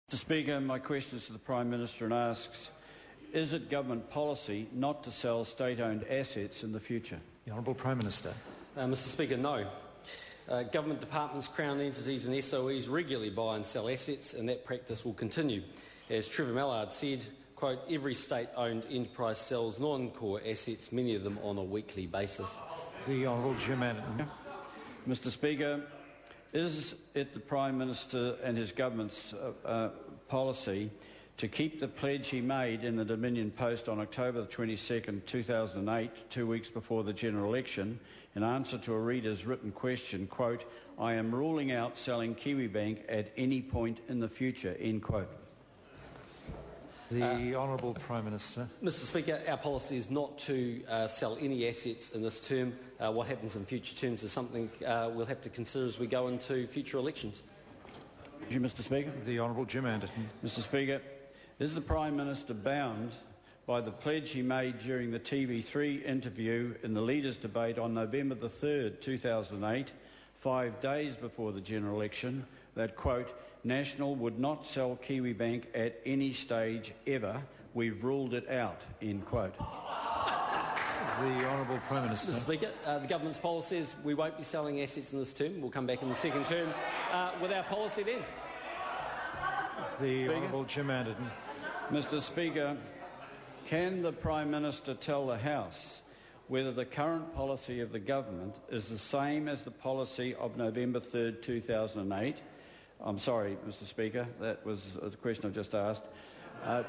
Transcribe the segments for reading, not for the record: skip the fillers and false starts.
Mr Speaker, my question is to the Prime Minister and asks, is it government policy not to sell state-owned assets in the future? The Honourable Prime Minister. Mr Speaker, no. Government departments, Crown entities and SOEs regularly buy and sell assets, and that practice will continue. As Trevor Mallard said, quote, every state-owned enterprise sells non-core assets, many of them on a weekly basis. The Honourable Jim Anderton. Mr Speaker, is it the Prime Minister and his government's policy to keep the pledge he made in the Dominion Post on October 22nd, 2008, 2 weeks before the general election, in answer to a reader's written question, quote, I am ruling out selling Kiwibank at any point in the future, end quote? The Honourable Prime Minister. Mr Speaker, our policy is not to sell any assets in this term. What happens in future terms is something we'll have to consider as we go into future elections. Thank you, Mr Speaker. The Honourable Jim Anderton. Mr Speaker, is the Prime Minister bound by the pledge he made during the TV3 interview in the Leaders' Debate on November the 3rd, 2008, 5 days before the general election, that, quote, National would not sell Kiwibank at any stage ever. We've ruled it out, end quote? The Honourable Prime Minister. Mr Speaker, the government's policy is we won't be selling assets in this term. We'll come back in the second term with our policy then. The Honourable Jim Anderton. Mr Speaker, can the Prime Minister tell the House whether the current policy of the government is the same as the policy of November 3rd, 2008? I'm sorry, Mr Speaker, that was the question I've just asked.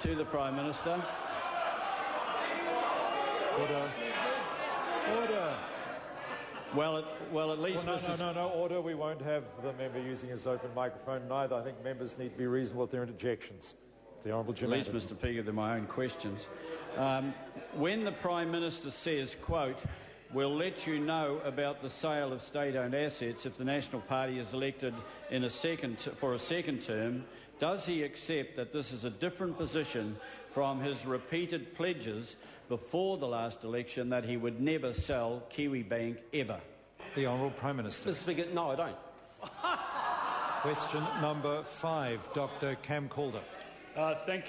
To the Prime Minister. Order. Well, at least... No, order. We won't have the member using his open microphone neither. I think members need to be reasonable with their interjections. The Honourable Jim Anderton. At least, Mr Speaker, they're my own questions. When the Prime Minister says, quote, we'll let you know about the sale of state-owned assets if the National Party is elected for a second term, does he accept that this is a different position from his repeated pledges before the last election that he would never sell Kiwibank ever? The Honourable Prime Minister. Mr Speaker, no, I don't. Question number 5, Dr. Cam Calder. Thank you.